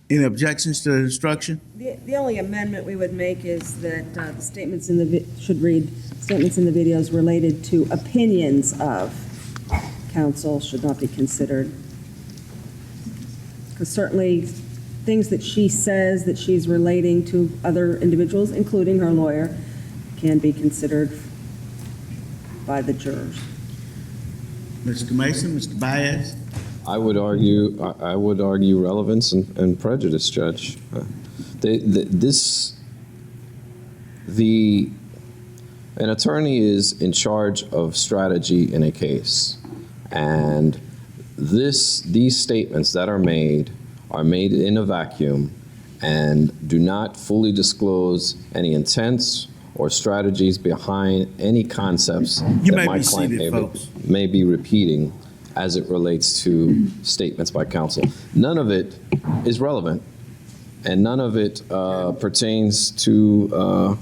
Any objections to the instruction? The only amendment we would make is that the statements in the, should read, statements in the videos related to opinions of counsel should not be considered. Because certainly things that she says that she's relating to other individuals, including her lawyer, can be considered by the jurors. Mr. Mason, Mr. Baez? I would argue relevance and prejudice, Judge. An attorney is in charge of strategy in a case, and these statements that are made in a vacuum and do not fully disclose any intents or strategies behind any concepts that my client may be repeating as it relates to statements by counsel. None of it is relevant, and none of it pertains to,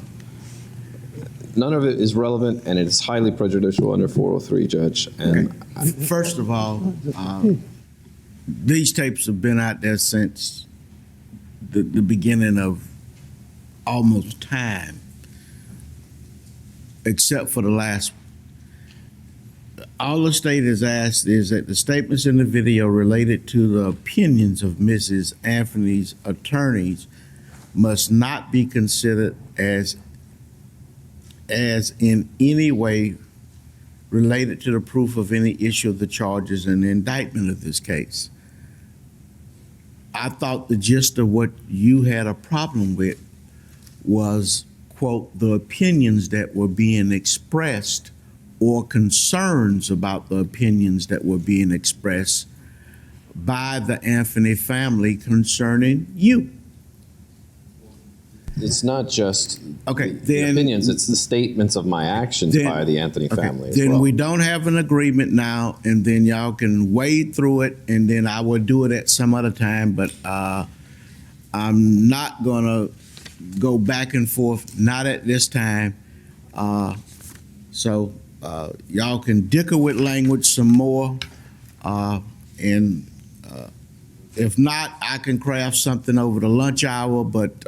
none of it is relevant, and it is highly prejudicial under 403, Judge. And okay. First of all, these tapes have been out there since the beginning of almost time, except for the last. All the state has asked is that the statements in the video related to the opinions of Mrs. Anthony's attorneys must not be considered as in any way related to the proof of any issue of the charges and the indictment of this case. I thought the gist of what you had a problem with was, quote, the opinions that were being expressed or concerns about the opinions that were being expressed by the Anthony family concerning you. it's not just the opinions, it's the statements of my actions by the Anthony family as well. Then we don't have an agreement now, and then y'all can wade through it, and then I will do it at some other time, but I'm not gonna go back and forth, not at this time. So y'all can dicker with language some more, and if not, I can craft something over the lunch hour, but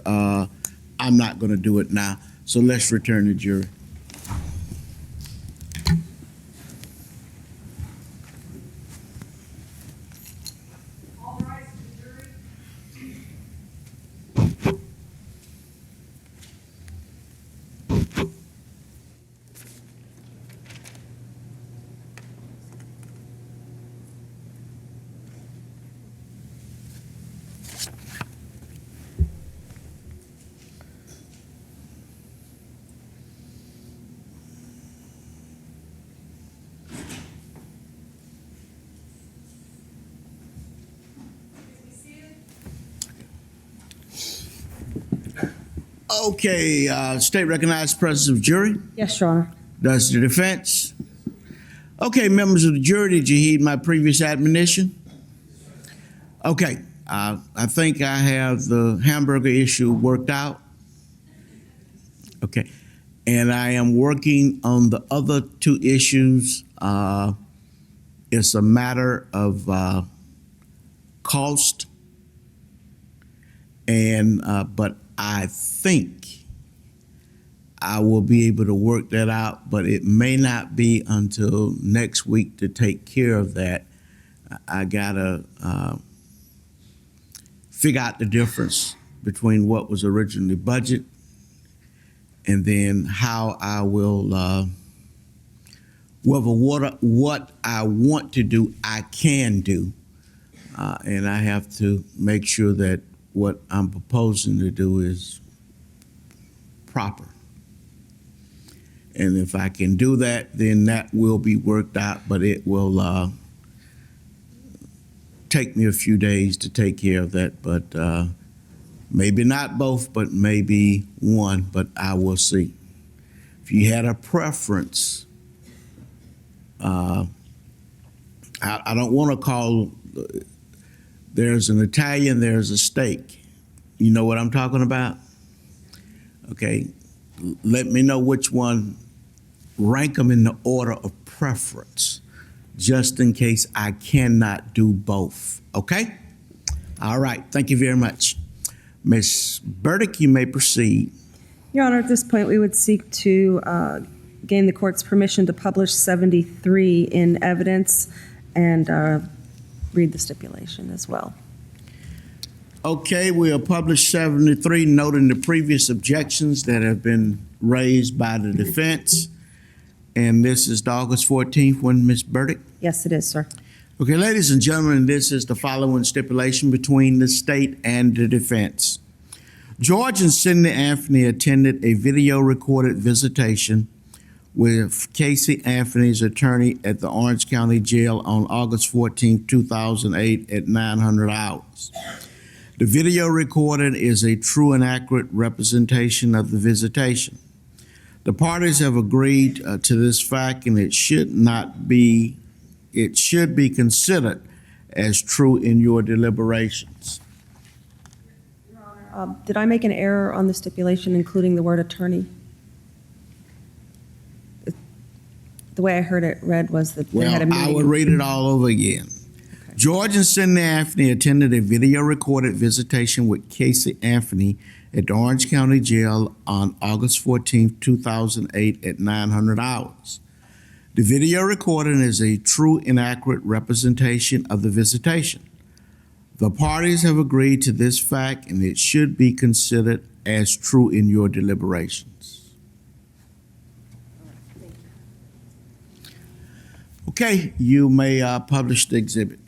I'm not gonna do it now. So let's return to jury. All rise to the jury. Okay, state recognized presence of jury. Yes, Your Honor. Does the defense? Okay, members of the jury, did you heed my previous admonition? Okay, I think I have the hamburger issue worked out. Okay, and I am working on the other two issues. It's a matter of cost, and but I think I will be able to work that out, but it may not be until next week to take care of that. I gotta figure out the difference between what was originally budgeted and then how I will, what I want to do, I can do. And I have to make sure that what I'm proposing to do is proper. And if I can do that, then that will be worked out, but it will take me a few days to take care of that, but maybe not both, but maybe one, but I will see. If you had a preference, I don't want to call, there's an Italian, there's a steak. You know what I'm talking about? Okay, let me know which one, rank them in the order of preference, just in case I cannot do both, okay? All right, thank you very much. Ms. Burdick, you may proceed. Your Honor, at this point, we would seek to gain the court's permission to publish 73 in evidence and read the stipulation as well. Okay, we'll publish 73, noting the previous objections that have been raised by the defense. And this is the August 14th one, Ms. Burdick. Yes, it is, sir. Okay, ladies and gentlemen, this is the following stipulation between the state and the defense. George and Cindy Anthony attended a video-recorded visitation with Casey Anthony's attorney at the Orange County Jail on August 14, 2008 at 900 hours. The video recording is a true and accurate representation of the visitation. The parties have agreed to this fact, and it should be considered as true in your deliberations. Did I make an error on the stipulation, including the word attorney? The way I heard it read was that they had a Well, I meeting. would read it all over again. Okay. George and Cindy Anthony attended a video-recorded visitation with Casey Anthony at the Orange County Jail on August 14, 2008 at 900 hours. The video recording is a true and accurate representation of the visitation. The parties have agreed to this fact, and it should be considered as true in your deliberations. Okay, you may publish the exhibit.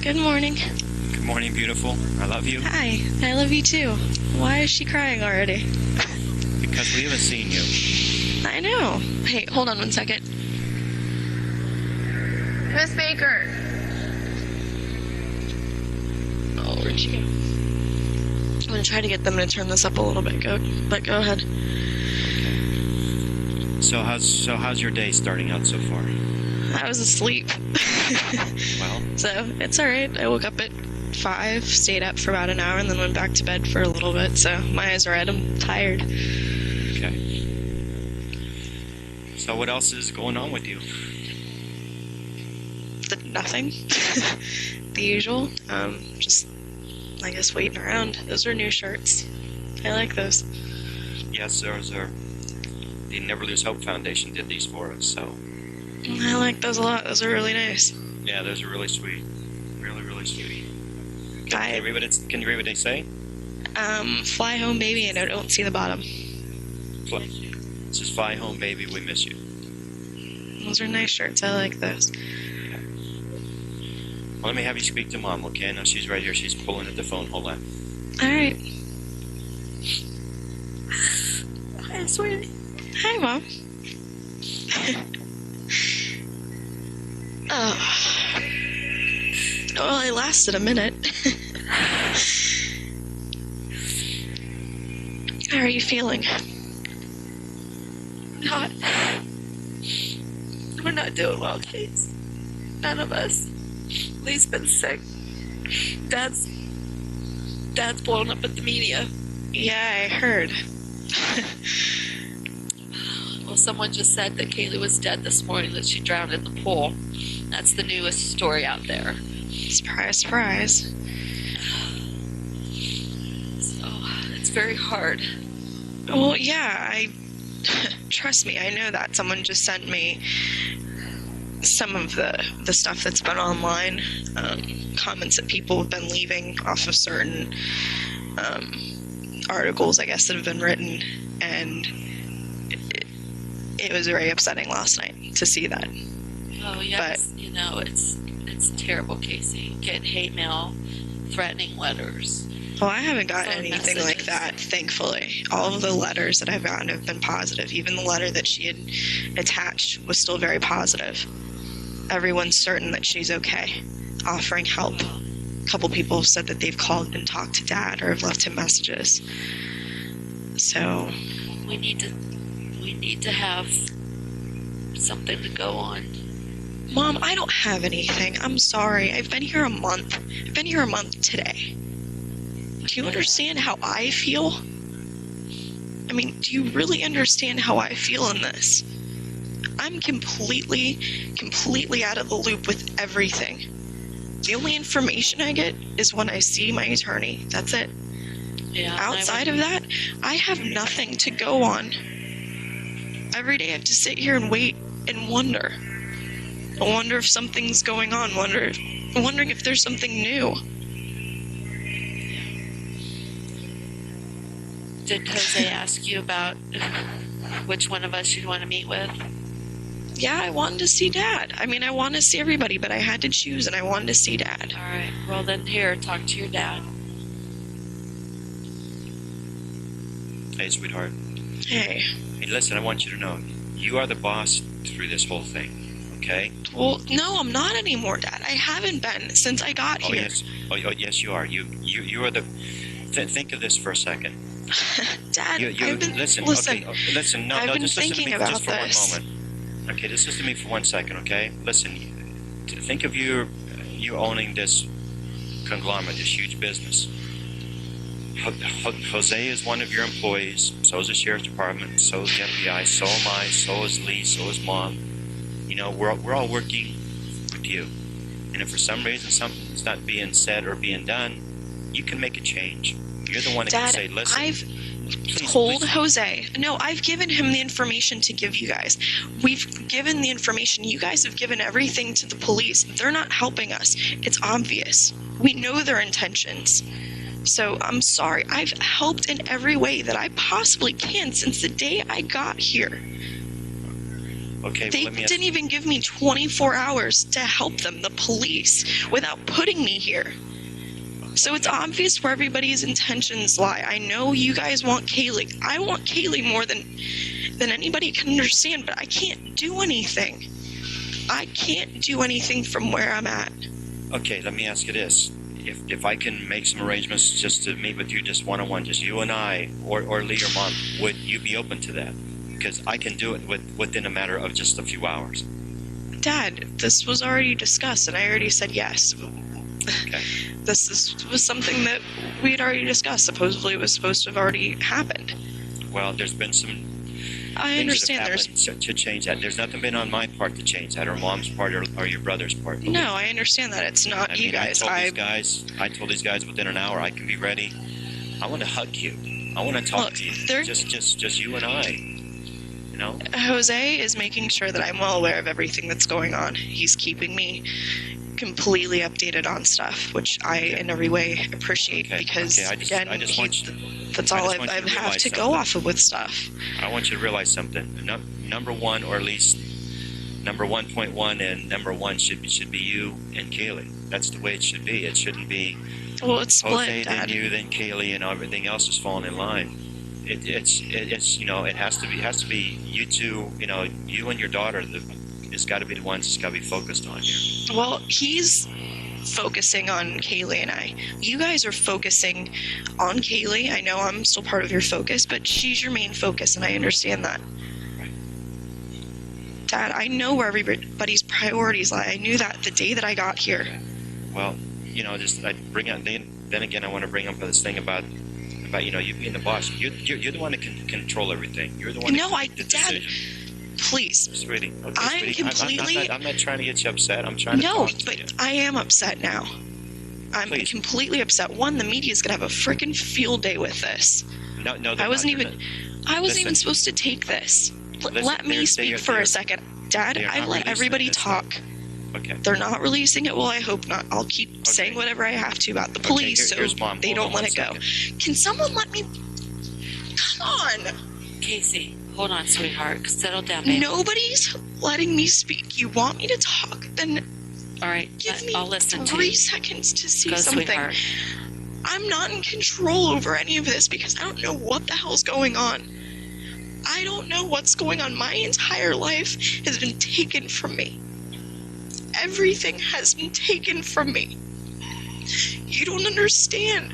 Good morning. Good morning, beautiful. I love you. Hi, I love you too. Why is she crying already? Because we haven't seen you. I know. Hey, hold on one second. Miss Baker. Oh, where'd she go? I'm gonna try to get them to turn this up a little bit. Go ahead. So how's your day starting out so far? I was asleep. Well, So, it's alright. I woke up at 5, stayed up for about an hour, and then went back to bed for a little bit. So, my eyes are red. I'm tired. okay. So what else is going on with you? Nothing. The usual. Just, I guess, waiting around. Those are new shirts. I like those. Yes, those are. The Never Lose Hope Foundation did these for us, so. I like those a lot. Those are really nice. Yeah, those are really sweet. Really, really sweet. Can you read what they say? Fly home, baby, and I don't see the bottom. This is Fly Home, Baby, we miss you. Those are nice shirts. I like those. Well, let me have you speak to Mom, okay? Now she's right here. She's pulling at the phone. Hold on. Alright. Hi, sweetie. Hi, Mom. Oh. Well, I lasted a minute. How are you feeling? Not. We're not doing well, Case. None of us. Lee's been sick. Dad's blown up at the media. Yeah, I heard. Well, someone just said that Caylee was dead this morning, that she drowned in the pool. That's the newest story out there. Surprise, surprise. So, it's very hard. Well, yeah, trust me, I know that. Someone just sent me some of the stuff that's been online, comments that people have been leaving off of certain articles, I guess, that have been written, and it was very upsetting last night to see that. Oh, yes. You know, it's terrible, Casey. Getting hate mail, threatening letters. Well, I haven't gotten Phone anything like messages. that, thankfully. All of the letters that I've gotten have been positive. Even the letter that she had attached was still very positive. Everyone's certain that she's okay, offering help. A couple people have said that they've called and talked to Dad or have left him messages. So, We need to have something to go on. Mom, I don't have anything. I'm sorry. I've been here a month. I've been here a month today. Do you understand how I feel? I mean, do you really understand how I feel in this? I'm completely out of the loop with everything. The only information I get is when I see my attorney. That's it. Yeah. Outside of that, I have nothing to go on. Every day I have to sit here and wait and wonder. I wonder if something's going on. Wondering if there's something new. Did Jose ask you about which one of us you'd want to meet with? Yeah, I wanted to see Dad. I mean, I wanted to see everybody, but I had to choose, and I wanted to see Dad. All right. Well, then here, talk to your dad. Hey, sweetheart. Hey. Hey, listen, I want you to know, you are the boss through this whole thing, okay? Well, no, I'm not anymore, Dad. I haven't been since I got Oh, here. yes. Oh, yes, you are. You are the... think of this for a second. Dad, I've been... Listen, okay, listen, no, I've been just listen to thinking me about just for this. 1 moment. Okay, just listen to me for 1 second, okay? Listen, think of you owning this conglomerate, this huge business. Jose is one of your employees, so is the sheriff's department, so is the FBI, so am I, so is Lee, so is Mom. You know, we're all working with you. And if for some reason something's not being said or being done, you can make a change. You're the one that Dad, can say, listen. I've please, told please. Jose. No, I've given him the information to give you guys. We've given the information. You guys have given everything to the police. They're not helping us. It's obvious. We know their intentions. So I'm sorry. I've helped in every way that I possibly can since the day I got here. Okay, They well, let me ask didn't even give me 24 hours to help them, the police, without putting me here. So it's obvious where everybody's intentions lie. I know you guys want Caylee. I want Caylee more than anybody can understand, but I can't do anything. I can't do anything from where I'm at. Okay, let me ask you this. If I can make some arrangements just to meet with you just one-on-one, just you and I, or Lee or Mom, would you be open to that? Because I can do it within a matter of just a few hours. Dad, this was already discussed, and I already said yes. Okay. This was something that we had already discussed. Supposedly it was supposed to have already happened. Well, there's been some I things understand that have there's... happened to change that. There's nothing been on my part to change that, or Mom's part, or your brother's part. No, I understand that. It's not I you mean, guys. I told these guys within an hour I can be ready. I want to hug you. I want to talk Look, to you. they're- Just you and I. You know? Jose is making sure that I'm well aware of everything that's going on. He's keeping me completely updated on stuff, which I in every way appreciate because, I just want you that's I all just want I you to have realize to go something. off of with stuff. I want you to realize something. Number one, or at least number 1.1 and number 1 should be you and Caylee. That's the way it should be. It shouldn't be Well, it's Jose, split, then Dad. you, then Caylee, and everything else is falling in line. It's you know, it has to be you two. You know, you and your daughter. It's got to be the ones that's got to be focused on here. Well, he's focusing on Caylee and I. You guys are focusing on Caylee. I know I'm still part of your focus, but she's your main focus, and I understand that. Dad, I know where everybody's priorities lie. I knew that the day that I got here. Well, you know, just I bring up. Then again, I want to bring up this thing about you know, you being the boss. You're the one that can control everything. You're the one. No, that can make the Dad, decision. please. Sweetie, okay, I'm sweetie, completely- I'm not trying to get you upset. I'm trying to No, talk to but you. I am upset now. I'm Please. completely upset. One, the media's gonna have a freaking field day with this. No, I wasn't even Listen. even supposed to take this. Listen, Let me speak for a second. Dad, they are I not let releasing everybody this talk. Okay. They're not releasing it. Well, I hope not. I'll keep saying whatever I have to about the Okay, police here's so Mom. they Hold don't on let one it go. second. Can someone let me... Come on. Casey, hold on, sweetheart. Settle down, baby. Nobody's letting me speak. You want me to talk? Then All right, give me I'll listen to 3 you. seconds to see Go, something. sweetheart. I'm not in control over any of this because I don't know what the hell's going on. I don't know what's going on. My entire life has been taken from me. Everything has been taken from me. You don't understand.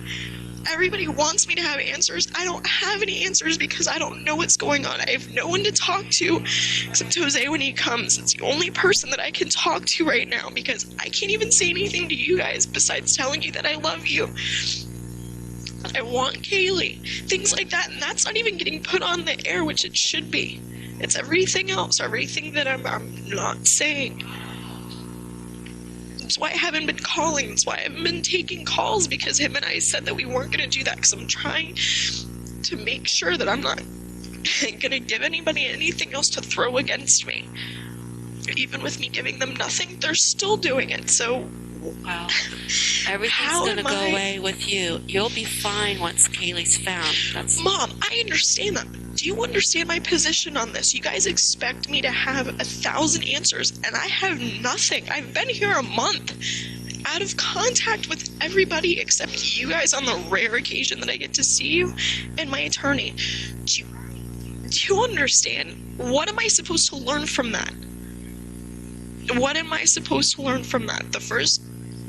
Everybody wants me to have answers. I don't have any answers because I don't know what's going on. I have no one to talk to except Jose when he comes. It's the only person that I can talk to right now because I can't even say anything to you guys besides telling you that I love you. I want Caylee. Things like that. And that's not even getting put on the air, which it should be. It's everything else, everything that I'm not saying. That's why I haven't been calling. That's why I haven't been taking calls, because him and I said that we weren't going to do that because I'm trying to make sure that I'm not going to give anybody anything else to throw against me. Even with me giving them nothing, they're still doing it. So, Well, everything's going to go away with you. You'll be fine once Caylee's found. That's Mom, I understand that. Do you understand my position on this? You guys expect me to have 1,000 answers, and I have nothing. I've been here a month, out of contact with everybody except you guys on the rare occasion that I get to see you and my attorney. Do you understand? What am I supposed to learn from that? What am I supposed to learn from that? The first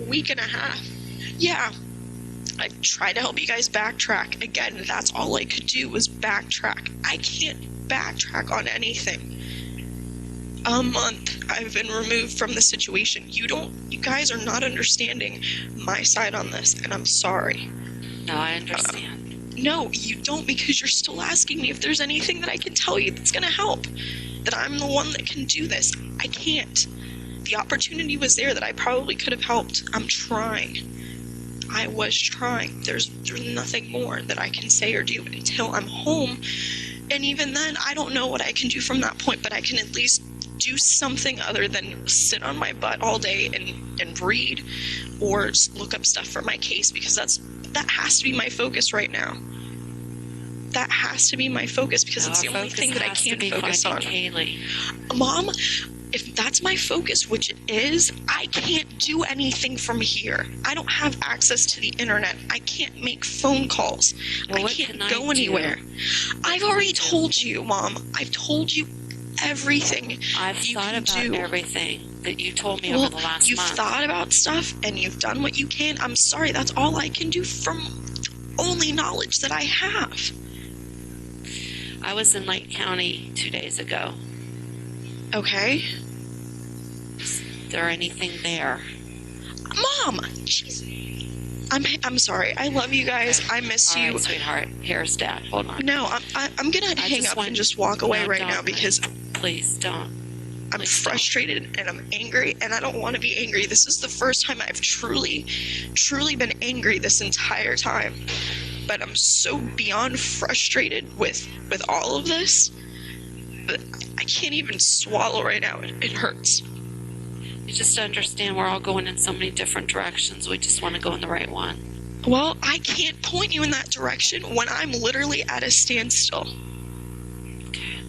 week and a half. Yeah, I tried to help you guys backtrack. Again, that's all I could do was backtrack. I can't backtrack on anything. A month I've been removed from the situation. You guys are not understanding my side on this, and I'm sorry. No, I understand. No, you don't, because you're still asking me if there's anything that I can tell you that's going to help. That I'm the one that can do this. I can't. The opportunity was there that I probably could have helped. I'm trying. I was trying. There's nothing more that I can say or do until I'm home. And even then, I don't know what I can do from that point, but I can at least do something other than sit on my butt all day and read or just look up stuff for my case, because that has to be my focus right now. That has to be my focus, because it's the only thing that I can focus on. Caylee. Mom, if that's my focus, which it is, I can't do anything from here. I don't have access to the internet. I can't make phone calls. Well, I can't go anywhere. I've already told you, Mom. I've told you everything. I've thought about everything that you told me over the last you've month. thought about stuff and you've done what you can. I'm sorry, that's all I can do from only knowledge that I have. I was in Lake County 2 days ago. Okay. Is there anything there? Mom, jeez. I'm sorry. I love you guys. I miss you. All right, sweetheart. Here's Dad. Hold on. No, I'm gonna hang up and just walk away right now, because please don't. I'm frustrated and I'm angry, and I don't want to be angry. This is the first time I've truly been angry this entire time. But I'm so beyond frustrated with all of this that I can't even swallow right now. It hurts. You just understand we're all going in so many different directions. We just want to go in the right one. Well, I can't point you in that direction when I'm literally at a standstill. Okay.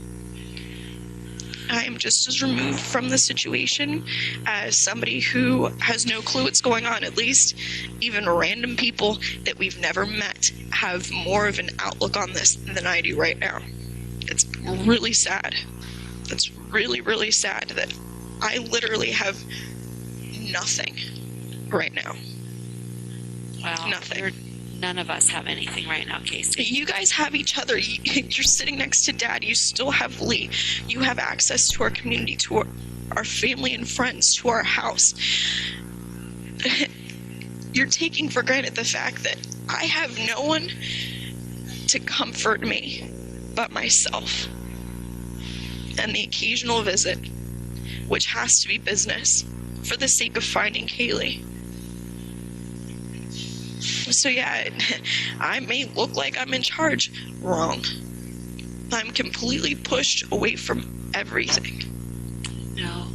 I am just as removed from the situation as somebody who has no clue what's going on. At least even random people that we've never met have more of an outlook on this than I do right now. It's really sad. It's really, really sad that I literally have nothing right now. Well, Nothing. None of us have anything right now, Casey. You guys have each other. You're sitting next to Dad. You still have Lee. You have access to our community, to our family and friends, to our house. You're taking for granted the fact that I have no one to comfort me but myself. And the occasional visit, which has to be business, for the sake of finding Caylee. So yeah, I may look like I'm in charge. Wrong. I'm completely pushed away from everything. No.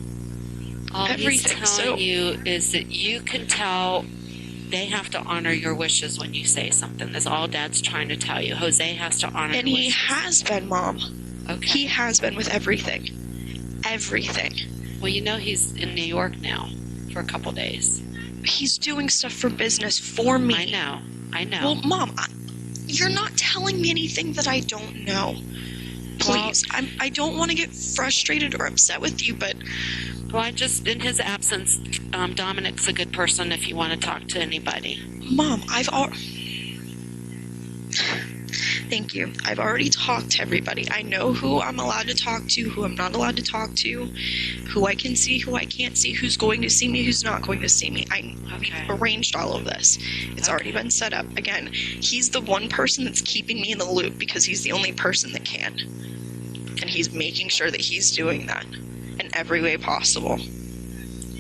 All Everything. he's telling you is that you can tell they have to honor your wishes when you say something. That's all Dad's trying to tell you. Jose has to honor And your he wishes. has been, Mom. Okay. He has been with everything. Everything. Well, you know he's in New York now for a couple days. He's doing stuff for business for me. I know. I know. Well, Mom, you're not telling me anything that I don't know. Please, I don't want to get frustrated or upset with you, but... Well, in his absence, Dominic's a good person if you want to talk to anybody. Mom, Thank you. I've already talked to everybody. I know who I'm allowed to talk to, who I'm not allowed to talk to, who I can see, who I can't see, who's going to see me, who's not going to see me. We've arranged all of this. It's already been set up. Again, he's the one person that's keeping me in the loop because he's the only person that can. And he's making sure that he's doing that in every way possible.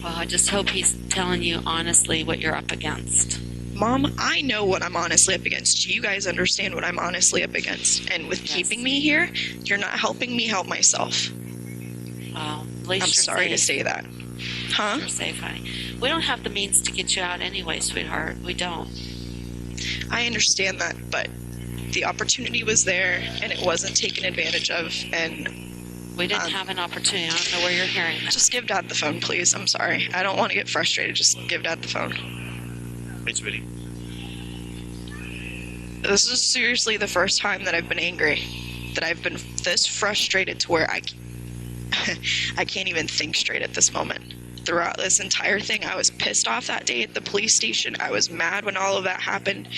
Well, I just hope he's telling you honestly what you're up against. Mom, I know what I'm honestly up against. Do you guys understand what I'm honestly up against? And with keeping me here, you're not helping me help myself. Well, at least I'm sorry to say that. Huh? You're safe, honey. We don't have the means to get you out anyway, sweetheart. We don't. I understand that, but the opportunity was there, and it wasn't taken advantage of, and... We didn't have an opportunity. I don't know where you're hearing that. Just give Dad the phone, please. I'm sorry. I don't want to get frustrated. Just give Dad the phone. Hey, sweetie. This is seriously the first time that I've been angry, that I've been this frustrated to where I can't even think straight at this moment. Throughout this entire thing, I was pissed off that day at the police station. I was mad when all of that happened,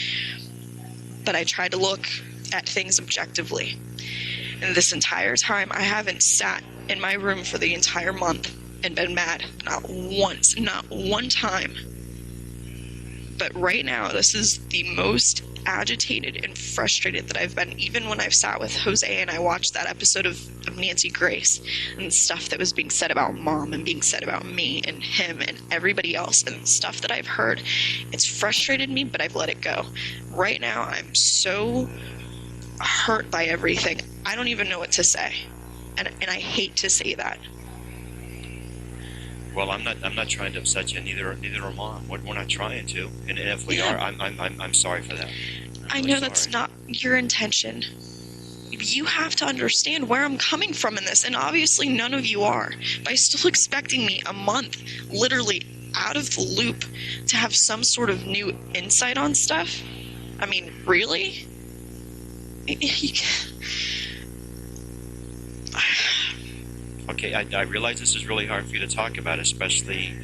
but I tried to look at things objectively. And this entire time, I haven't sat in my room for the entire month and been mad. Not once, not one time. But right now, this is the most agitated and frustrated that I've been, even when I've sat with Jose and I watched that episode of Nancy Grace and stuff that was being said about Mom and being said about me and him and everybody else and stuff that I've heard. It's frustrated me, but I've let it go. Right now, I'm so hurt by everything. I don't even know what to say. And I hate to say that. Well, I'm not trying to upset you. Neither are Mom. We're not trying to. And if we are, I'm sorry for that. I know that's not your intention. You have to understand where I'm coming from in this, and obviously none of you are. By still expecting me a month, literally out of the loop, to have some sort of new insight on stuff. I mean, really? Okay, I realize this is really hard for you to talk about, especially...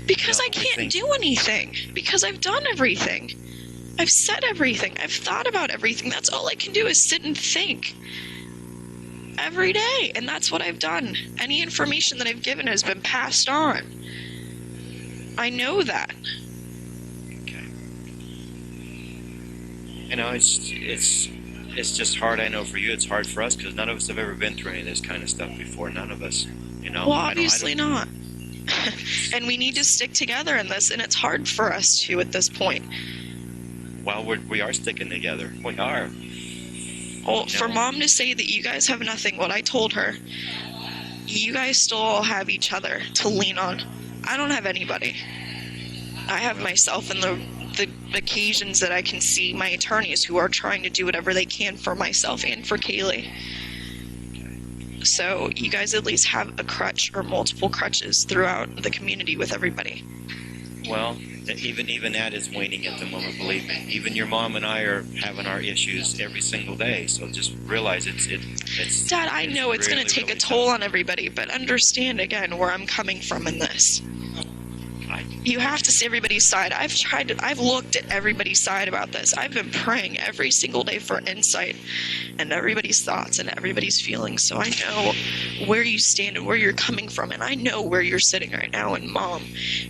Because I can't do anything. Because I've done everything. I've said everything. I've thought about everything. That's all I can do is sit and think. Every day. And that's what I've done. Any information that I've given has been passed on. I know that. Okay. You know, it's just hard. I know for you it's hard for us because none of us have ever been through any of this kind of stuff before. None of us, you know. Well, obviously not. And we need to stick together in this, and it's hard for us to at this point. Well, we are sticking together. We are. Well, for Mom to say that you guys have nothing, what I told her, you guys still all have each other to lean on. I don't have anybody. I have myself and the occasions that I can see my attorneys who are trying to do whatever they can for myself and for Caylee. So you guys at least have a crutch or multiple crutches throughout the community with everybody. Well, even that is waning at the moment, believe me. Even your mom and I are having our issues every single day, so just realize it's Dad, I know it's going to take a toll on everybody, but understand again where I'm coming from in this. You have to see everybody's side. I've looked at everybody's side about this. I've been praying every single day for insight and everybody's thoughts and everybody's feelings. So I know where you stand and where you're coming from. And I know where you're sitting right now, and Mom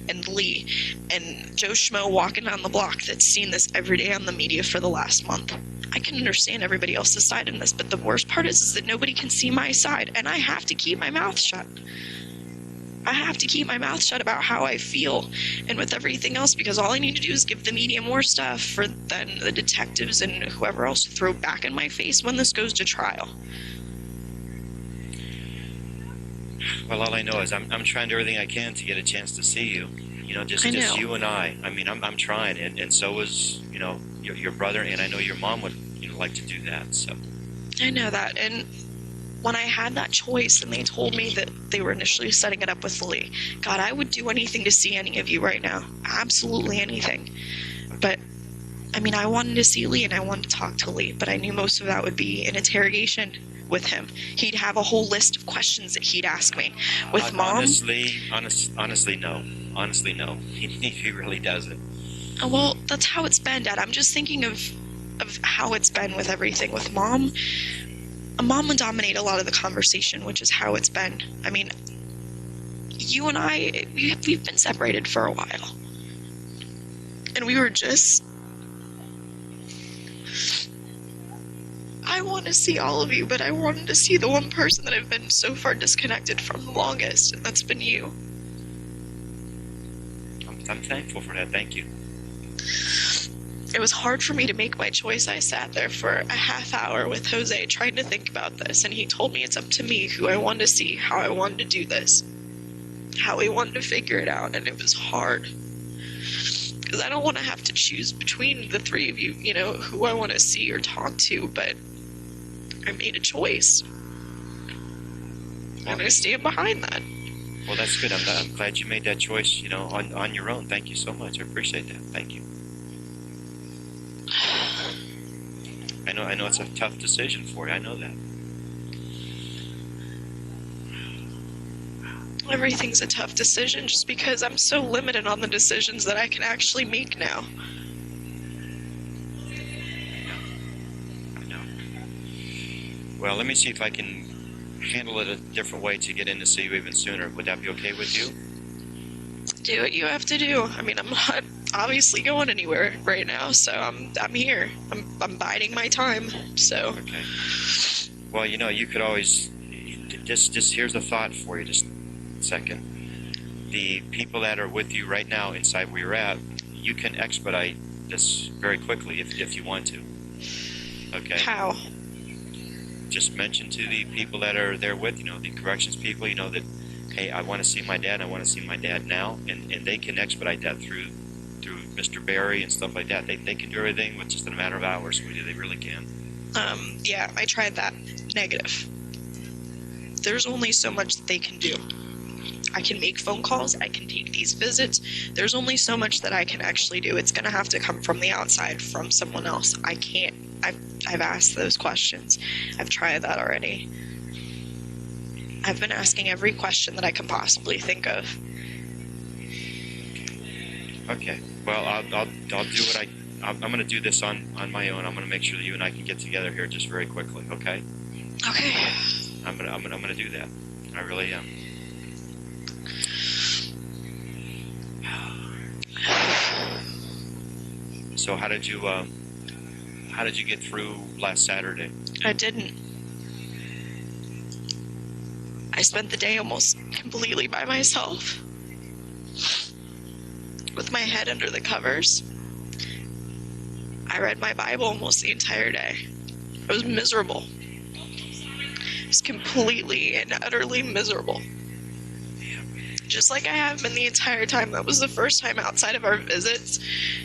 and Lee and Joe Schmo walking down the block that's seen this every day on the media for the last month. I can understand everybody else's side in this, but the worst part is that nobody can see my side, and I have to keep my mouth shut. I have to keep my mouth shut about how I feel and with everything else, because all I need to do is give the media more stuff for then the detectives and whoever else to throw back in my face when this goes to trial. Well, all I know is I'm trying to do everything I can to get a chance to see you. You know, just you and I. I mean, I'm trying, and so is, you know, your brother, and I know your mom would, you know, like to do that. So I know that, and when I had that choice and they told me that they were initially setting it up with Lee, God, I would do anything to see any of you right now. Absolutely anything. But I mean, I wanted to see Lee and I wanted to talk to Lee, but I knew most of that would be an interrogation with him. He'd have a whole list of questions that he'd ask me. With Mom, honestly, no. Honestly, no. He really doesn't. well, that's how it's been, Dad. I'm just thinking of how it's been with everything. With Mom, Mom would dominate a lot of the conversation, which is how it's been. I mean, you and I, we've been separated for a while. And we were just... I want to see all of you, but I wanted to see the one person that I've been so far disconnected from the longest, and that's been you. I'm thankful for that. Thank you. It was hard for me to make my choice. I sat there for a half hour with Jose trying to think about this, and he told me it's up to me who I wanted to see, how I wanted to do this, how we wanted to figure it out, and it was hard. Because I don't want to have to choose between the three of you, you know, who I want to see or talk to, but I made a choice. And I stand behind that. Well, that's good. I'm glad you made that choice, you know, on your own. Thank you so much. I appreciate that. Thank you. I know it's a tough decision for you. I know that. Everything's a tough decision just because I'm so limited on the decisions that I can actually make now. I know. Well, let me see if I can handle it a different way to get in to see you even sooner. Would that be okay with you? Do what you have to do. I mean, I'm not obviously going anywhere right now, so I'm here. I'm biding my time. So. Okay. Well, you know, you could always just here's a thought for you. Just a second. The people that are with you right now inside where you're at, you can expedite this very quickly if you want to. Okay. How? Just mention to the people that are there with, you know, the corrections people, you know, that, hey, I want to see my dad. I want to see my dad now, and they can expedite that through Mr. Barry and stuff like that. They can do everything with just in a matter of hours. They really can. Yeah, I tried that. Negative. There's only so much that they can do. I can make phone calls. I can take these visits. There's only so much that I can actually do. It's going to have to come from the outside, from someone else. I can't. I've asked those questions. I've tried that already. I've been asking every question that I can possibly think of. Okay. Well, I'll do what I'm going to do this on my own. I'm going to make sure that you and I can get together here just very quickly. Okay. Okay. I'm gonna do that. I really am. So how did you get through last Saturday? I didn't. I spent the day almost completely by myself, with my head under the covers. I read my Bible almost the entire day. I was miserable. I was completely and utterly miserable. Just like I have been the entire time. That was the first time outside of our visits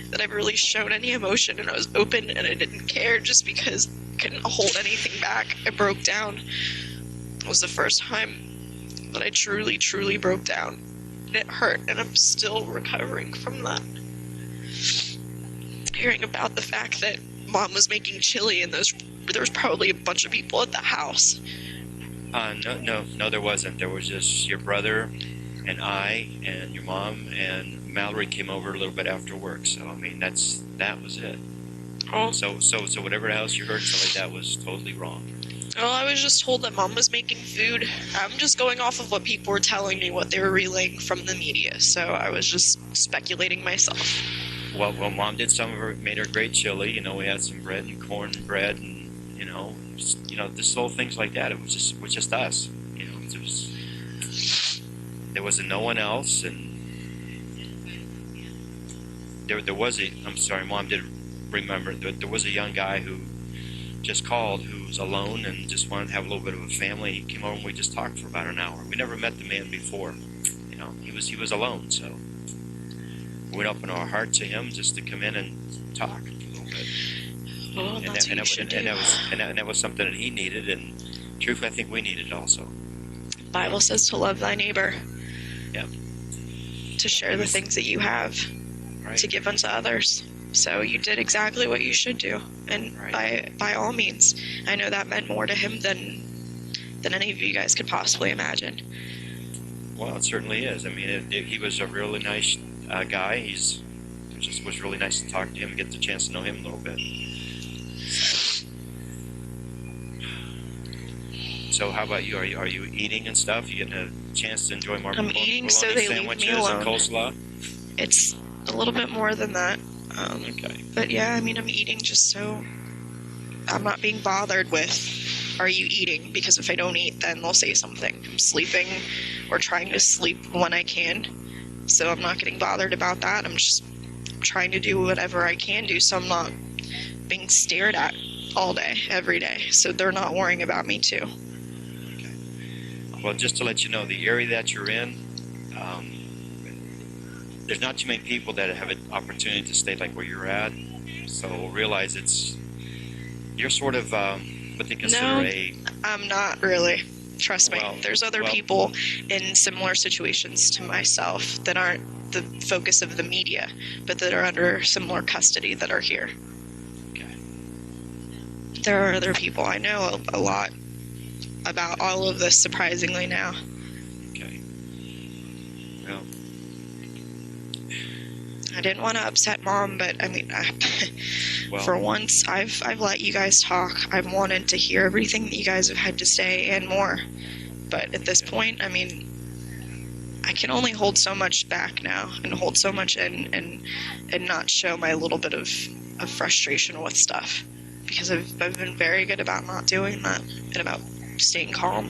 that I've really shown any emotion, and I was open and I didn't care just because I couldn't hold anything back. I broke down. It was the first time that I truly, truly broke down. And it hurt, and I'm still recovering from that. Hearing about the fact that Mom was making chili and there was probably a bunch of people at the house. No, there wasn't. There was just your brother and I and your mom and Mallory came over a little bit after work. So I mean, that was it. Oh. So whatever else you heard, something that was totally wrong. Well, I was just told that Mom was making food. I'm just going off of what people were telling me, what they were relaying from the media. So I was just speculating myself. Well, Mom did made her great chili. You know, we had some bread and corn bread, and just little things like that. It was just us. You know, there was no one else, and there was I'm sorry, Mom did remember there was a young guy who just called, who was alone and just wanted to have a little bit of a family. He came over and we just talked for about an hour. We never met the man before. You know, he was alone, so we went open our heart to him just to come in and talk a little bit. Well, that's what you should do. And that was something that he needed, and truthfully, I think we needed also. The Bible says to love thy neighbor. Yeah. To share the things that you have. Right. To give unto others. So you did exactly what you should do, and Right. by all means, I know that meant more to him than any of you guys could possibly imagine. Well, it certainly is. I mean, he was a really nice guy. It just was really nice to talk to him and get the chance to know him a little bit. So how about you? Are you eating and stuff? You getting a chance to enjoy more I'm eating so bologna they leave me sandwiches and alone. coleslaw? It's a little bit more than that. Okay. But yeah, I mean, I'm eating just so I'm not being bothered with, are you eating? Because if I don't eat, then they'll say something. I'm sleeping or trying to sleep when I can. So I'm not getting bothered about that. I'm just trying to do whatever I can do so I'm not being stared at all day, every day. So they're not worrying about me too. Well, just to let you know, the area that you're in, there's not too many people that have an opportunity to stay like where you're at. So realize you're sort of what they consider No. a. I'm not really. Trust me. Well, There's other well- people in similar situations to myself that aren't the focus of the media, but that are under similar custody that are here. Okay. There are other people. I know a lot about all of this, surprisingly now. Okay. Well, I didn't want to upset Mom, but I mean, well. for once, I've let you guys talk. I've wanted to hear everything that you guys have had to say and more. But at this point, I mean, I can only hold so much back now and hold so much in and not show my little bit of frustration with stuff. Because I've been very good about not doing that and about staying calm.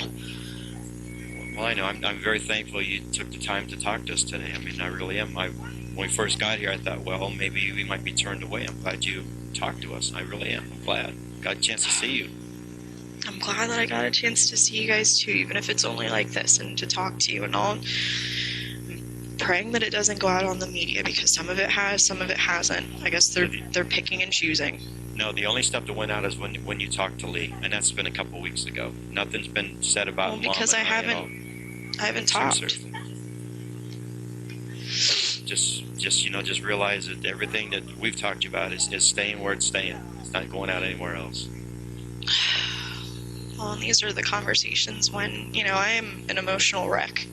Well, I know. I'm very thankful you took the time to talk to us today. I mean, I really am. When we first got here, I thought, well, maybe we might be turned away. I'm glad you talked to us. I really am. I'm glad. Got a chance to see you. I'm glad that I got a chance to see you guys too, even if it's only like this, and to talk to you and all. I'm praying that it doesn't go out on the media, because some of it has, some of it hasn't. I guess they're picking and choosing. No, the only stuff that went out is when you talked to Lee, and that's been a couple weeks ago. Nothing's been said about Well, Mom because and I at all. haven't talked. Seriously. Just realize that everything that we've talked to you about is staying where it's staying. It's not going out anywhere else. Well, and these are the conversations when, I am an emotional wreck,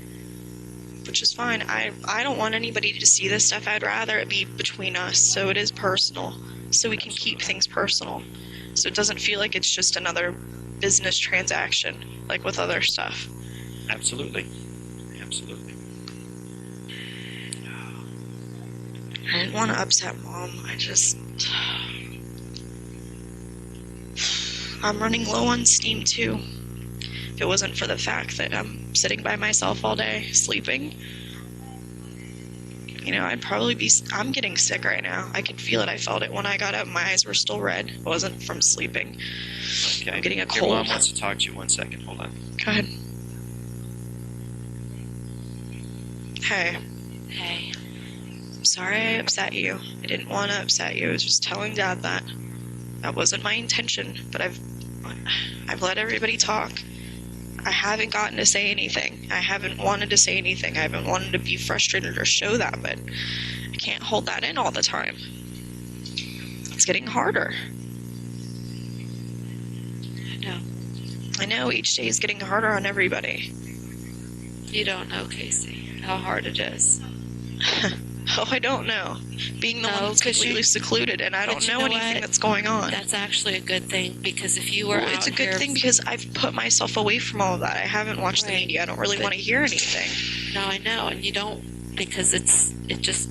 which is fine. I don't want anybody to see this stuff. I'd rather it be between us, so it is personal, so we can keep things personal, so it doesn't feel like it's just another business transaction like with other stuff. Absolutely. Absolutely. I didn't want to upset Mom. I'm running low on steam too. If it wasn't for the fact that I'm sitting by myself all day, sleeping, I'd probably I'm getting sick right now. I could feel it. I felt it when I got up. My eyes were still red. It wasn't from sleeping. Okay. I'm getting a Your cold. mom wants to talk to you. 1 second. Hold on. Go ahead. Hey, Hey. I'm sorry I upset you. I didn't want to upset you. I was just telling Dad that. That wasn't my intention, but I've let everybody talk. I haven't gotten to say anything. I haven't wanted to say anything. I haven't wanted to be frustrated or show that, but I can't hold that in all the time. It's getting harder. I know each day is getting harder on everybody. You don't know, Casey, how hard it is. Oh, I don't know. Being the No, one that's 'cause completely you- secluded, and I but don't you know know anything what? that's going on. That's actually a good thing, because if you were Well, out it's a good here, thing because I've put myself away from all of that. I haven't watched the Right. media. I don't really But- want to hear anything. No, I know, and you don't, because it's just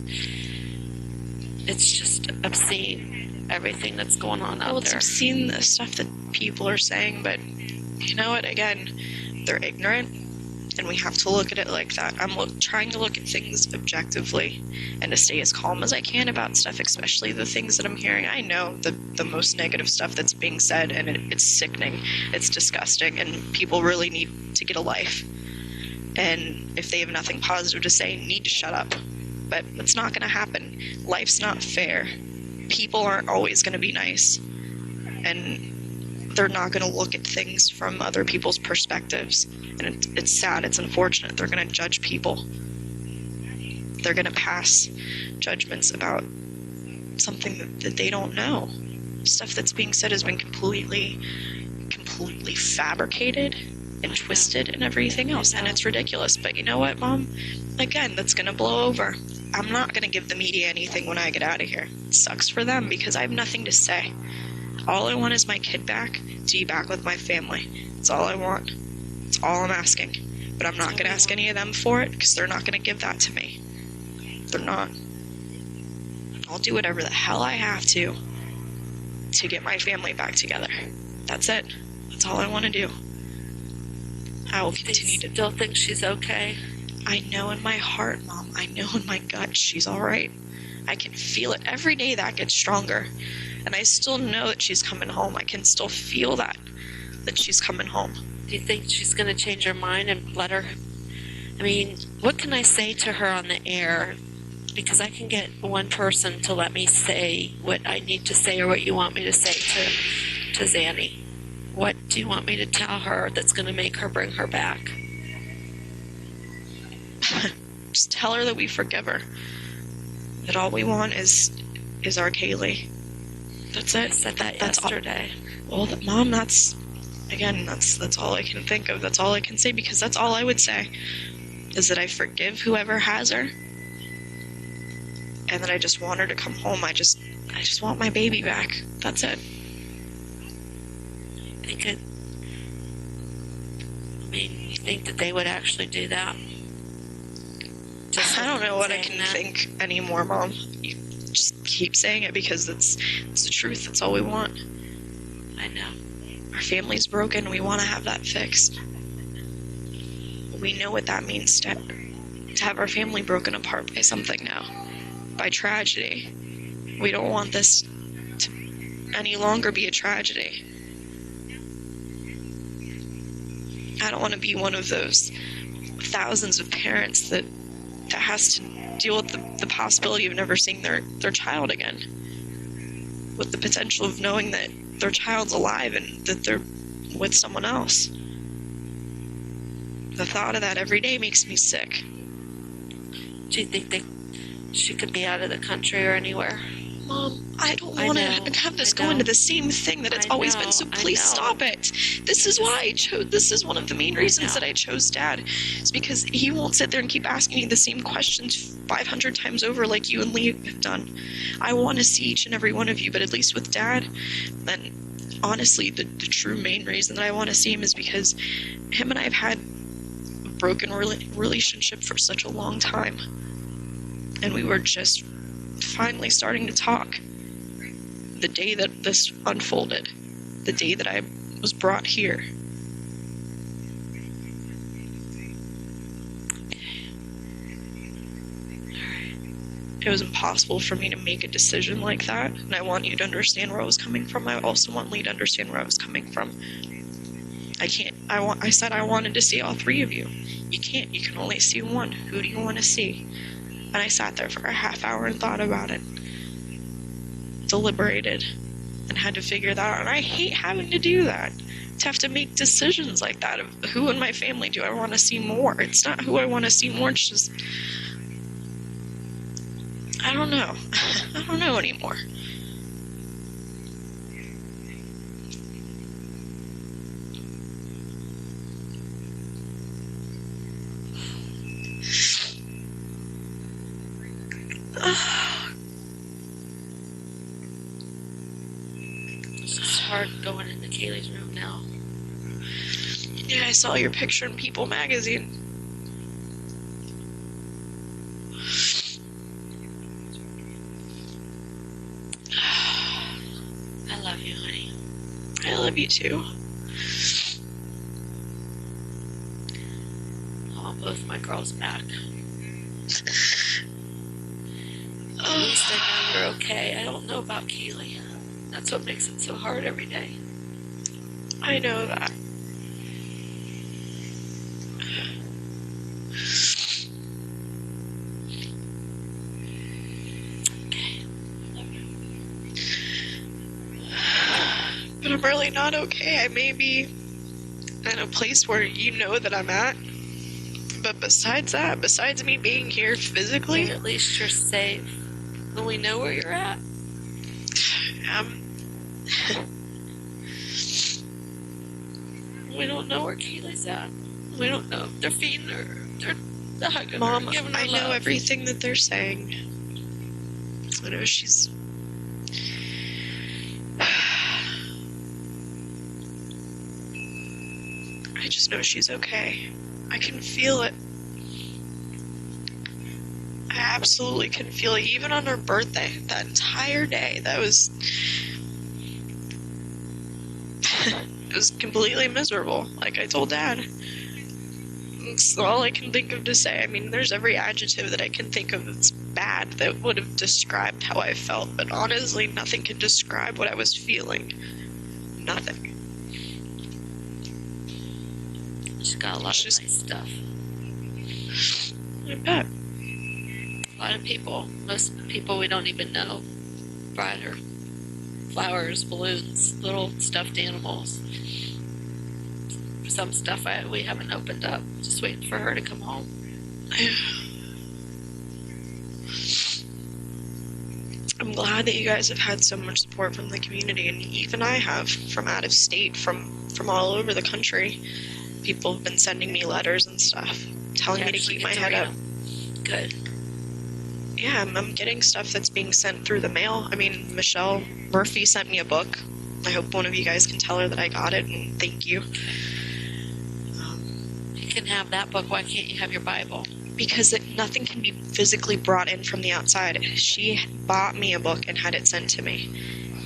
obscene, everything that's going on out Well, it's there. obscene, the stuff that people are saying, but you know what? Again, they're ignorant, and we have to look at it like that. I'm trying to look at things objectively and to stay as calm as I can about stuff, especially the things that I'm hearing. I know the most negative stuff that's being said, and it's sickening. It's disgusting, and people really need to get a life. And if they have nothing positive to say, need to shut up. But it's not going to happen. Life's not fair. People aren't always going to be nice. And they're not going to look at things from other people's perspectives. And it's sad. It's unfortunate. They're going to judge people. They're going to pass judgments about something that they don't know. Stuff that's being said has been completely fabricated and twisted and everything else, and it's ridiculous. But you know what, Mom? Again, that's going to blow over. I'm not going to give the media anything when I get out of here. It sucks for them because I have nothing to say. All I want is my kid back, to be back with my family. That's all I want. That's all I'm asking. But I'm not going to ask any of them for it because they're not going to give that to me. They're not. I'll do whatever the hell I have to get my family back together. That's it. That's all I want to do. I will continue to still think she's okay. I know in my heart, Mom, I know in my gut she's all right. I can feel it. Every day that gets stronger. And I still know that she's coming home. I can still feel that she's coming home. Do you think she's going to change her mind and let her? I mean, what can I say to her on the air? Because I can get one person to let me say what I need to say or what you want me to say to Zanny. What do you want me to tell her that's going to make her bring her back? Just tell her that we forgive her. That all we want is our Caylee. That's it. I said that yesterday. Mom, that's all I can think of. That's all I can say, because that's all I would say, is that I forgive whoever has her, and that I just want her to come home. I just want my baby back. That's it. You think that they would actually do that? I don't know what I can that? think anymore, Mom. You just keep saying it because it's the truth. That's all we want. I know. Our family's broken. We want to have that fixed. We know what that means to have our family broken apart by something now, by tragedy. We don't want this to any longer be a tragedy. I don't want to be one of those thousands of parents that has to deal with the possibility of never seeing their child again, with the potential of knowing that their child's alive and that they're with someone else. The thought of that every day makes me sick. Do you think she could be out of the country or anywhere? Mom, I don't want to have this go into the same thing that it's always been, so please stop it. This is why I chose, this is one of the main reasons that I chose Dad, is because he won't sit there and keep asking me the same questions 500 times over like you and Lee have done. I want to see each and every one of you, but at least with Dad, then honestly, the true main reason that I want to see him is because him and I have had a broken relationship for such a long time, and we were just finally starting to talk the day that this unfolded, the day that I was brought here. It was impossible for me to make a decision like that, and I want you to understand where I was coming from. I also want Lee to understand where I was coming from. I said I wanted to see all three of you. You can't. You can only see one. Who do you want to see? And I sat there for a half hour and thought about it, deliberated, and had to figure that out. And I hate having to do that, to have to make decisions like that of who in my family do I want to see more. It's not who I want to see more, it's just, I don't know. I don't know anymore. It's hard going into Caylee's room now. Yeah, I saw your picture in People magazine. I love you, honey. I love you too. I want both my girls back. At least I know you're okay. I don't know about Caylee. That's what makes it so hard every day. I know that. Okay. Love you. But I'm really not okay. I may be in a place where you know that I'm at. But besides that, besides me being here physically, At least you're safe. And we know where you're at. We don't know where Caylee's at. We don't know if they're feeding her, they're hugging Mom, her, giving her I know love. everything that they're saying. I know she's. I just know she's okay. I can feel it. I absolutely can feel it. Even on her birthday, that entire day, that was. It was completely miserable, like I told Dad. It's all I can think of to say. I mean, there's every adjective that I can think of that's bad that would have described how I felt, but honestly, nothing can describe what I was feeling. Nothing. She's got a lot of nice stuff. I bet. A lot of people, most people we don't even know, brought her flowers, balloons, little stuffed animals. Some stuff we haven't opened up. Just waiting for her to come home. I'm glad that you guys have had so much support from the community, and even I have from out of state, from all over the country. People have been sending me letters and stuff, telling me to keep my head up. Good. Yeah, I'm getting stuff that's being sent through the mail. I mean, Michelle Murphy sent me a book. I hope one of you guys can tell her that I got it, and thank you. You can have that book. Why can't you have your Bible? Because nothing can be physically brought in from the outside. She bought me a book and had it sent to me.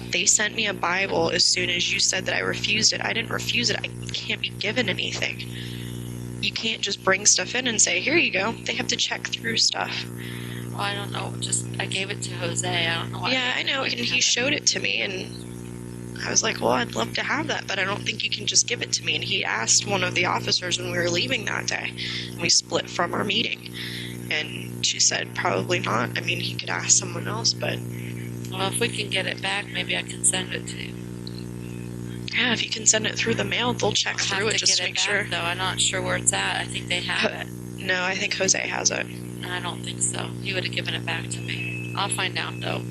They sent me a Bible as soon as you said that I refused it. I didn't refuse it. I can't be given anything. You can't just bring stuff in and say, here you go. They have to check through stuff. Well, I don't know. I gave it to Jose. I don't know why. Yeah, I know. And he showed it to me, and I was like, well, I'd love to have that, but I don't think you can just give it to me. And he asked one of the officers when we were leaving that day. We split from our meeting. And she said, probably not. I mean, he could ask someone else, but... Well, if we can get it back, maybe I can send it to you. Yeah, if you can send it through the mail, they'll check through it just to make sure. Though I'm not sure where it's at. I think they have it. No, I think Jose has it. I don't think so. He would have given it back to me. I'll find out though.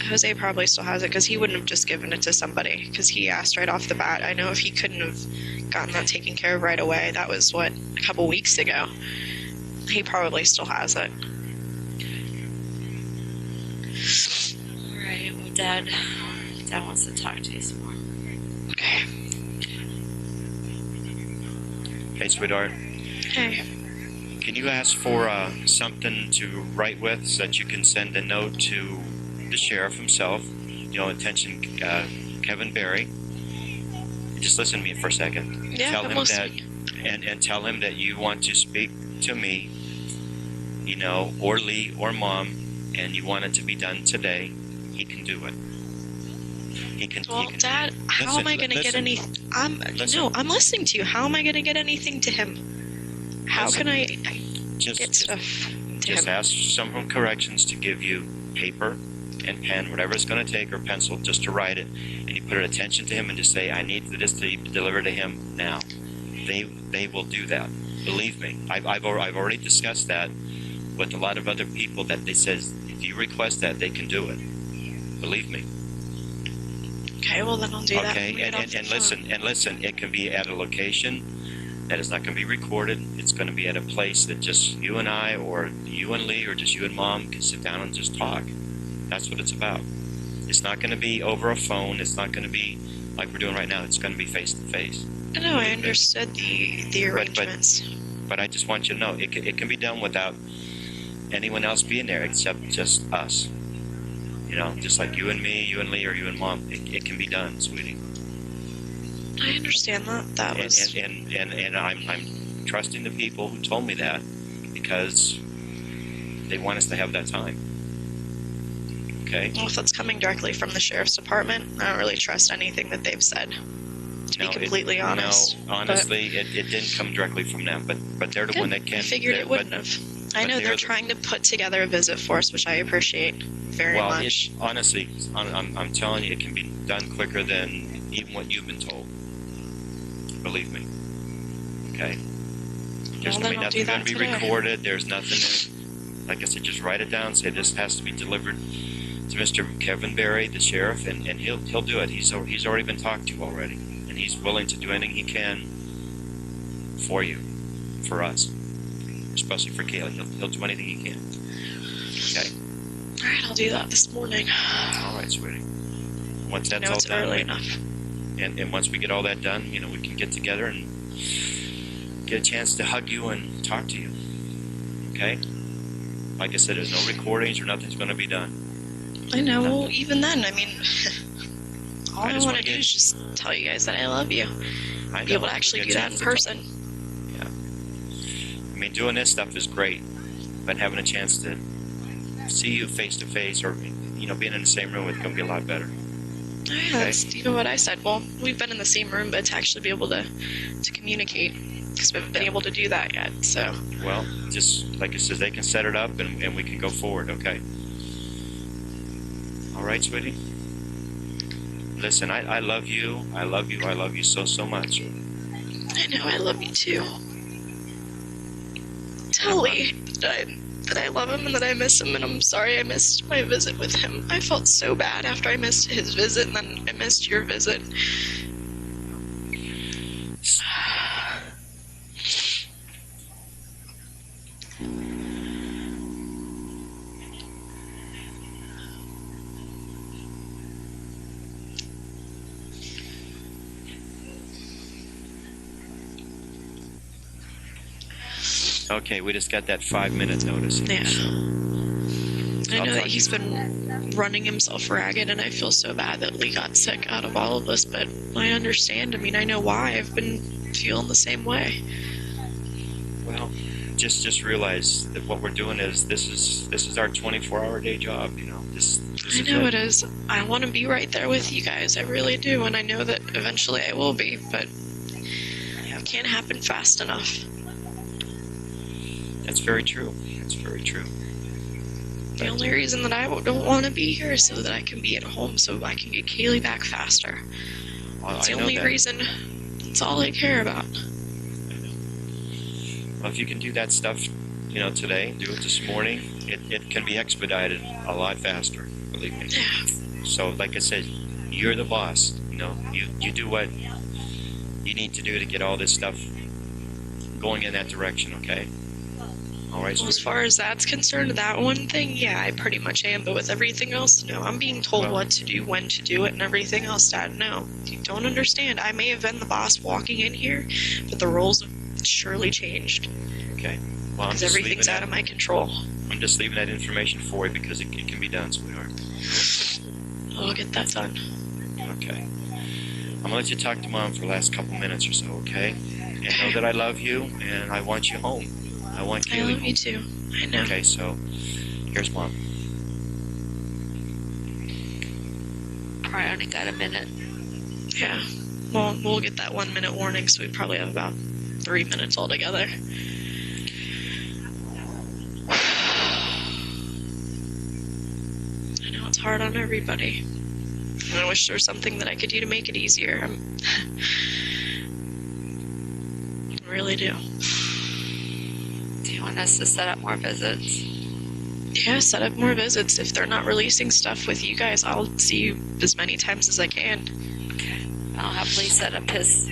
Jose probably still has it because he wouldn't have just given it to somebody because he asked right off the bat. I know if he couldn't have gotten that taken care of right away, that was a couple weeks ago. He probably still has it. All right. Well, Dad wants to talk to you some more. Okay. Hey, sweetheart. Hey. Can you ask for something to write with so that you can send a note to the sheriff himself? Attention, Kevin Berry. Just listen to me for a second. Yeah, tell I'm him listening. and tell him that you want to speak to me, or Lee or Mom, and you want it to be done today. He can do it. Well, Dad, how am I going to get anything? I'm listening to you. How am I going to get anything to him? How can I get stuff to Just him? ask someone corrections to give you paper and pen, whatever it's going to take, or pencil, just to write it, and you put it attention to him and just say, I need this to be delivered to him now. They will do that. Believe me. I've already discussed that with a lot of other people that they says if you request that, they can do it. Believe me. Okay, well then I'll do that. Okay, and listen, it can be at a location that is not going to be recorded. It's going to be at a place that just you and I, or you and Lee, or just you and Mom can sit down and just talk. That's what it's about. It's not going to be over a phone. It's not going to be like we're doing right now. It's going to be face to face. No, I understood the arrangements. But I just want you to know, it can be done without anyone else being there except just us. Just like you and me, you and Lee, or you and Mom. It can be done, sweetie. I understand that. That was... And I'm trusting the people who told me that because they want us to have that time. Okay? Well, if that's coming directly from the sheriff's department, I don't really trust anything that they've said, to be completely honest. No, honestly, it didn't come directly from them, but they're the one that can. I figured it wouldn't have. I know they're trying to put together a visit for us, which I appreciate very much. Honestly, I'm telling you, it can be done quicker than even what you've been told. Believe me. Okay? There's Well, going to be nothing going to be recorded. There's nothing, like I said, just write it down. Say this has to be delivered to Mr. Kevin Berry, the sheriff, and he'll do it. He's already been talked to already, and he's willing to do anything he can for you, for us, especially for Caylee. He'll do anything he can. Okay. All right, I'll do that this morning. All right, sweetie. Once I that's know all it's done, early enough. and once we get all that done, we can get together and get a chance to hug you and talk to you. Okay? Like I said, there's no recordings or nothing's going to be done. I know. Well, even then, I mean, all I just want wanna to do get- is just tell you guys that I love you. I Be able know. to actually Get do a that chance in to talk. person. Yeah. I mean, doing this stuff is great, but having a chance to see you face to face, or being in the same room, it's going to be a lot better. Oh, yeah, that's even what I said. Well, we've been in the same room, but to actually be able to communicate, because we haven't been able to do that yet. So, Well, just like I said, they can set it up and we can go forward. Okay. All right, sweetie. Listen, I love you. I love you. I love you so much. I know I love you too. Tell Lee that I love him and that I miss him, and I'm sorry I missed my visit with him. I felt so bad after I missed his visit, and then I missed your visit. Okay, we just got that 5-minute notice. Yeah. I I'll know that talk he's to you. been running himself ragged, and I feel so bad that Lee got sick out of all of this, but I understand. I mean, I know why. I've been feeling the same way. Well, just realize that what we're doing is this is our 24-hour day job. This I is know it is. I want to be right there with you guys. I really do, and I know that eventually I will be, but it can't happen fast enough. That's very true. That's very true. The only reason that I don't want to be here is so that I can be at home, so I can get Caylee back faster. Well, That's I the know only that. reason. That's all I care about. Well, if you can do that stuff, today, do it this morning, it can be expedited a lot faster, believe me. Yeah. So, like I said, you're the boss. You do what you need to do to get all this stuff going in that direction, okay? All right, Well, as far as that's concerned, that one thing, yeah, I pretty much am. But with everything else, no. I'm being told Well- what to do, when to do it, and everything else, Dad. No. You don't understand. I may have been the boss walking in here, but the roles have surely changed. Okay. Well, Because everything's out of my control. I'm just leaving that information for you because it can be done, sweetheart. I'll get that done. Okay. I'm gonna let you talk to Mom for the last couple minutes or so, okay? And know that I love you and I want you home. I want I Caylee love home. you too. I know. Okay, so here's Mom. Probably only got a minute. Yeah. Well, we'll get that 1 minute warning, so we probably have about 3 minutes altogether. I know it's hard on everybody. And I wish there was something that I could do to make it easier. I really do. Do you want us to set up more visits? Yeah, set up more visits. If they're not releasing stuff with you guys, I'll see you as many times as I can. Okay. I'll have Lee set up his.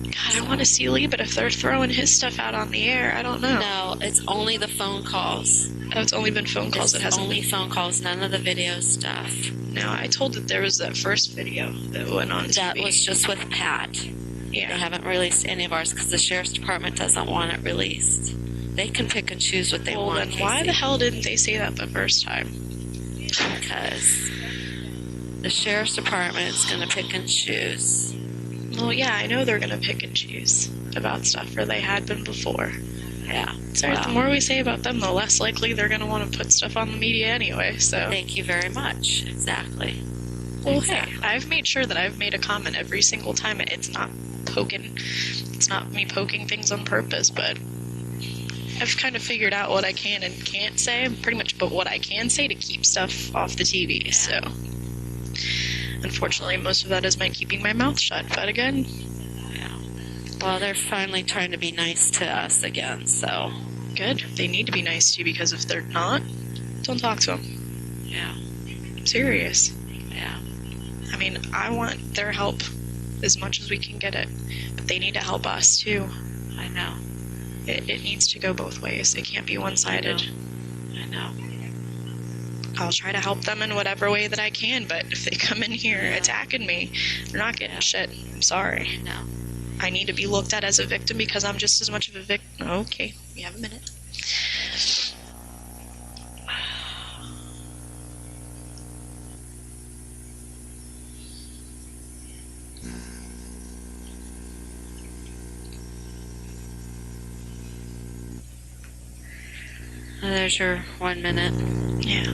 God, I want to see Lee, but if they're throwing his stuff out on the air, I don't know. No, it's only the phone calls. Oh, it's only been phone calls. It's It hasn't only been. phone calls, none of the video stuff. No, I told that there was that first video that went on That TV. was just with Pat. They Yeah. haven't released any of ours because the sheriff's department doesn't want it released. They can pick and choose what they Well, want. then why Casey, the hell didn't they say that the first time? Because the sheriff's department is going to pick and choose. Well, yeah, I know they're going to pick and choose about stuff, or they had been before. Yeah. So the Well, more we say about them, the less likely they're going to want to put stuff on the media anyway, so. thank you very much. Exactly. Well, hey, Exactly. I've made sure that I've made a comment every single time. It's not me poking things on purpose, but I've kind of figured out what I can and can't say, and pretty much but what I can say to keep stuff off the TV, so. Unfortunately, most of that is my keeping my mouth shut, but again, Yeah. Well, they're finally trying to be nice to us again, so. good. They need to be nice to you, because if they're not, don't talk to them. Yeah. I'm serious. Yeah. I mean, I want their help as much as we can get it, but they need to help us too. I know. It needs to go both ways. It can't be one-sided. I know. I'll try to help them in whatever way that I can, but if they come in here attacking me, they're not getting shit. I'm sorry. I know. I need to be looked at as a victim because I'm just as much of a victim. Okay, we have a minute. There's your 1 minute. Yeah.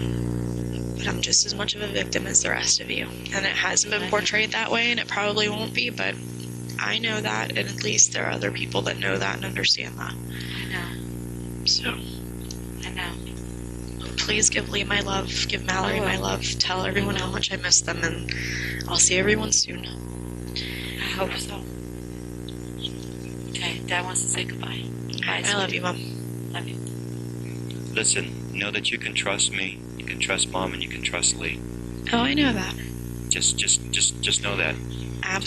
But I'm just as much of a victim as the rest of you. And it hasn't been portrayed that way, and it probably won't be, but I know that, and at least there are other people that know that and understand that. I know. So, I know. please give Lee my love, give Mallory my love, tell everyone how much I miss them, and I'll see everyone soon. I hope so. Okay, Dad wants to say goodbye. Bye, I love you, Mom. Love you. Listen, know that you can trust me, you can trust Mom, and you can trust Lee. Oh, I know that. Just know that.